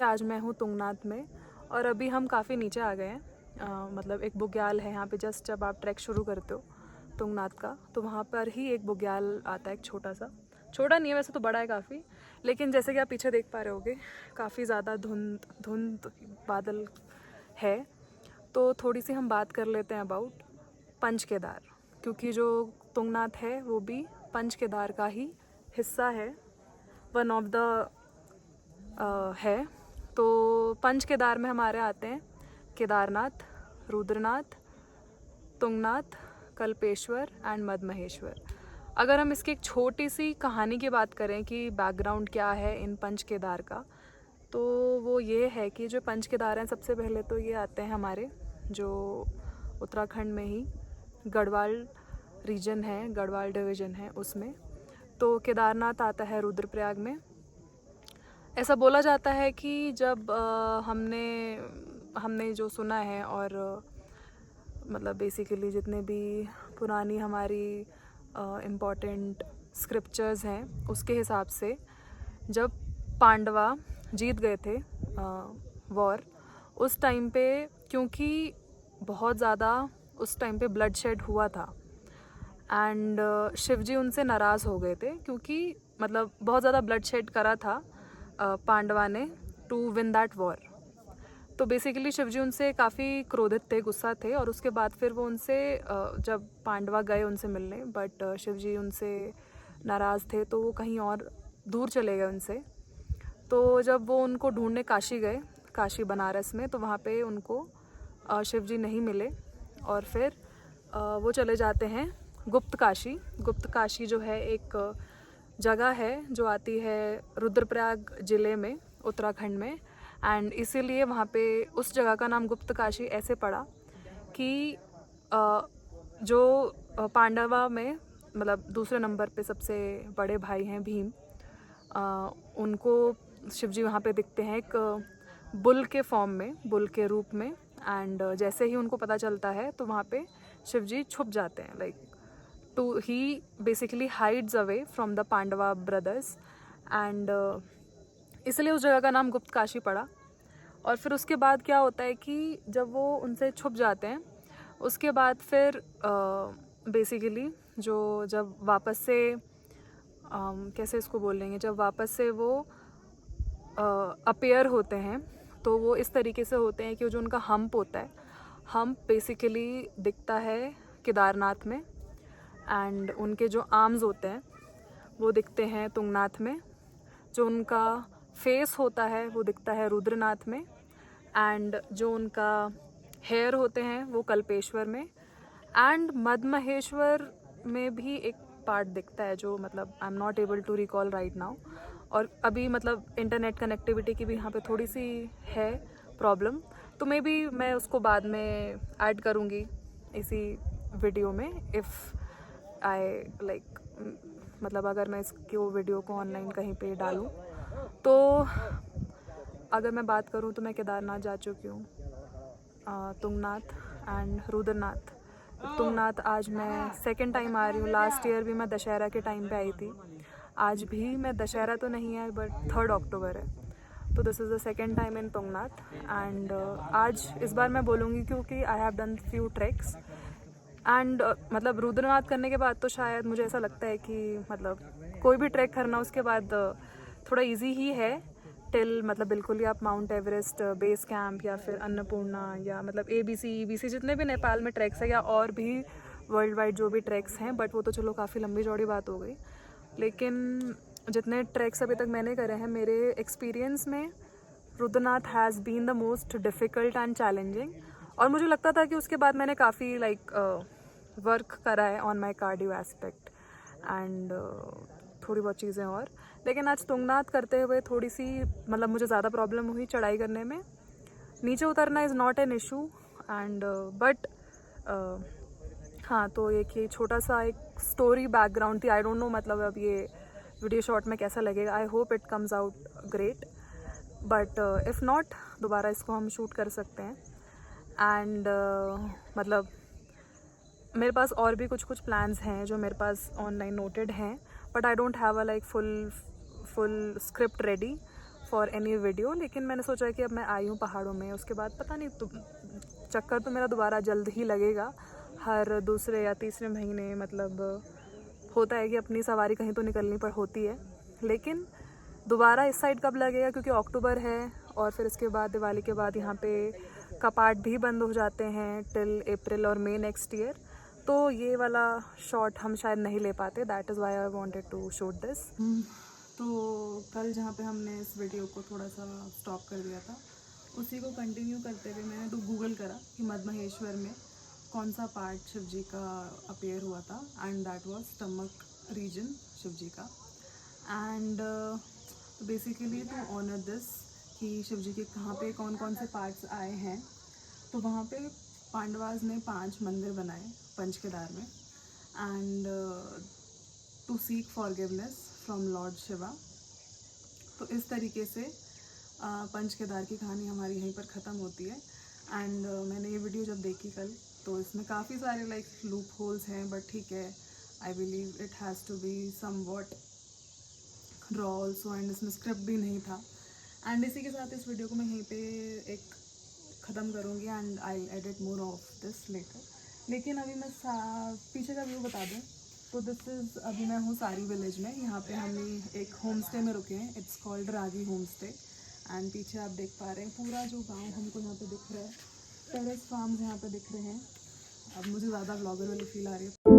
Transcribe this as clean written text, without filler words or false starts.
आज मैं हूँ तुंगनाथ में और अभी हम काफ़ी नीचे आ गए हैं। मतलब एक बुग्याल है यहाँ पे, जस्ट जब आप ट्रैक शुरू करते हो तुंगनाथ का तो वहाँ पर ही एक बुग्याल आता है, एक छोटा सा। छोटा नहीं है वैसे तो, बड़ा है काफ़ी, लेकिन जैसे कि आप पीछे देख पा रहे होगे काफ़ी ज़्यादा धुंध धुंध बादल है। तो थोड़ी सी हम बात कर लेते हैं अबाउट पंच केदार, क्योंकि जो तुंगनाथ है वो भी पंच केदार का ही हिस्सा है, वन ऑफ द है। तो पंच केदार में हमारे आते हैं केदारनाथ, रुद्रनाथ, तुंगनाथ, कल्पेश्वर एंड मद्महेश्वर। अगर हम इसकी एक छोटी सी कहानी की बात करें कि बैकग्राउंड क्या है इन पंच केदार का, तो वो ये है कि जो पंच केदार हैं सबसे पहले तो ये आते हैं हमारे जो उत्तराखंड में ही गढ़वाल रीजन है, गढ़वाल डिवीज़न है उसमें। तो केदारनाथ आता है रुद्रप्रयाग में। ऐसा बोला जाता है कि जब हमने जो सुना है और मतलब बेसिकली जितने भी पुरानी हमारी इम्पॉर्टेंट स्क्रिप्चर्स हैं उसके हिसाब से जब पांडवा जीत गए थे वॉर, उस टाइम पे, क्योंकि बहुत ज़्यादा उस टाइम पे ब्लड शेड हुआ था एंड शिवजी उनसे नाराज़ हो गए थे, क्योंकि मतलब बहुत ज़्यादा ब्लड शेड करा था पांडवा ने टू विन दैट वॉर। तो बेसिकली शिवजी उनसे काफ़ी क्रोधित थे, गुस्सा थे, और उसके बाद फिर वो उनसे जब पांडवा गए उनसे मिलने, बट शिवजी उनसे नाराज़ थे तो वो कहीं और दूर चले गए उनसे। तो जब वो उनको ढूंढने काशी गए, काशी बनारस में, तो वहाँ पे उनको शिवजी नहीं मिले और फिर वो चले जाते हैं गुप्त काशी। गुप्त काशी जो है एक जगह है जो आती है रुद्रप्रयाग ज़िले में, उत्तराखंड में, एंड इसीलिए वहाँ पे उस जगह का नाम गुप्त काशी ऐसे पड़ा कि जो पांडवा में मतलब दूसरे नंबर पे सबसे बड़े भाई हैं भीम, उनको शिवजी वहाँ पे दिखते हैं एक बुल के फॉर्म में, बुल के रूप में। एंड जैसे ही उनको पता चलता है तो वहाँ पे शिवजी छुप जाते हैं, like to he basically hides away from the Pandava brothers, and इसलिए उस जगह का नाम गुप्त काशी पड़ा। और फिर उसके बाद क्या होता है कि जब वो उनसे छुप जाते हैं उसके बाद फिर बेसिकली जो जब वापस से कैसे इसको बोलेंगे, जब वापस से वो अपीयर होते हैं तो वो इस तरीके से होते हैं कि जो उनका हम्प होता है, हम्प बेसिकली दिखता है केदारनाथ में, एंड उनके जो आर्म्स होते हैं वो दिखते हैं तुंगनाथ में, जो उनका फेस होता है वो दिखता है रुद्रनाथ में, एंड जो उनका हेयर होते हैं वो कल्पेश्वर में, एंड मद्महेश्वर में भी एक पार्ट दिखता है जो मतलब I am not able to recall right now. और अभी मतलब इंटरनेट कनेक्टिविटी की भी यहाँ पे थोड़ी सी है प्रॉब्लम, तो मे बी मैं उसको बाद में ऐड करूँगी इसी वीडियो में, इफ़ आई लाइक, मतलब अगर मैं इसकी वीडियो को ऑनलाइन कहीं पे डालूँ। तो अगर मैं बात करूँ तो मैं केदारनाथ जा चुकी हूँ, तुंगनाथ एंड रुद्रनाथ। तुंगनाथ आज मैं सेकंड टाइम आ रही हूँ। लास्ट ईयर भी मैं दशहरा के टाइम पे आई थी, आज भी मैं, दशहरा तो नहीं है बट 3 अक्टूबर है, तो this is the second time in Tungnath. And आज इस बार मैं बोलूँगी क्योंकि I have done few tracks and मतलब रुद्रनाथ करने के बाद तो शायद मुझे ऐसा लगता है कि मतलब कोई भी ट्रैक करना उसके बाद थोड़ा इजी ही है टिल, मतलब बिल्कुल ही आप माउंट एवरेस्ट बेस कैंप या फिर अन्नपूर्णा या मतलब ABC जितने भी नेपाल में ट्रैक्स है या और भी वर्ल्ड वाइड जो भी ट्रैक्स हैं, बट वो तो चलो काफ़ी लंबी चौड़ी बात हो गई। लेकिन जितने ट्रैक्स अभी तक मैंने करे हैं, मेरे एक्सपीरियंस में Rudranath has been the most difficult and challenging. और मुझे लगता था कि उसके बाद मैंने काफ़ी लाइक वर्क करा है on my cardio aspect and थोड़ी बहुत चीज़ें और, लेकिन आज तुंगनाथ करते हुए थोड़ी सी मतलब मुझे ज़्यादा प्रॉब्लम हुई चढ़ाई करने में। नीचे उतरना is not an issue and but हाँ, तो एक ये छोटा सा एक स्टोरी बैकग्राउंड थी। आई डोंट नो मतलब अब ये वीडियो शॉर्ट में कैसा लगेगा, I hope it comes out great, but if not दोबारा इसको हम शूट कर सकते हैं। एंड मतलब मेरे पास और भी कुछ प्लान्स हैं जो मेरे पास ऑनलाइन नोटेड हैं, but I don't have a like full script ready for any video, लेकिन मैंने सोचा कि अब मैं आई हूँ पहाड़ों में, उसके बाद पता नहीं तो चक्कर तो मेरा दोबारा जल्द ही लगेगा, हर दूसरे या तीसरे महीने। मतलब होता है कि अपनी सवारी कहीं तो निकलनी पर होती है, लेकिन दोबारा इस साइड कब लगेगा, क्योंकि अक्टूबर है और फिर इसके बाद दिवाली के बाद यहाँ पे कपाट भी बंद हो जाते हैं टिल अप्रैल और मई नेक्स्ट ईयर। तो ये वाला शॉट हम शायद नहीं ले पाते, that is why I wanted to shoot this. तो कल जहाँ पे हमने इस वीडियो को थोड़ा सा स्टॉप कर दिया था, उसी को कंटिन्यू करते हुए मैंने तो गूगल करा कि मद्महेश्वर में कौन सा पार्ट शिव जी का अपीयर हुआ था, and that was stomach region Shiv ji का। And basically to honour this कि शिव जी के कहाँ पे कौन कौन से पार्ट्स आए हैं, तो वहाँ पे पांडवास ने 5 मंदिर बनाए पंच केदार में, and to seek forgiveness from lord Shiva. तो इस तरीके से पंच केदार की कहानी हमारी यहीं पर ख़त्म होती है। एंड मैंने ये वीडियो जब देखी कल, तो इसमें काफ़ी सारे लाइक लूप होल्स हैं, बट ठीक है, I believe it has to be somewhat raw also, and इसमें स्क्रिप्ट भी नहीं था। एंड इसी के साथ इस वीडियो को मैं यहीं पे एक ख़त्म करूँगी, and I edit more of this later. लेकिन अभी मैं पीछे का व्यू बता दूँ, तो दिस इज़, अभी मैं हूँ सारी विलेज में। यहाँ पे हम एक होम स्टे में रुके हैं, it's called ragi home stay. And पीछे आप देख पा रहे हैं पूरा जो गांव हमको यहाँ पे दिख रहा है, टेरेस फार्म्स यहाँ पे दिख रहे हैं। अब मुझे ज़्यादा ब्लॉगर वाली फील आ रही है।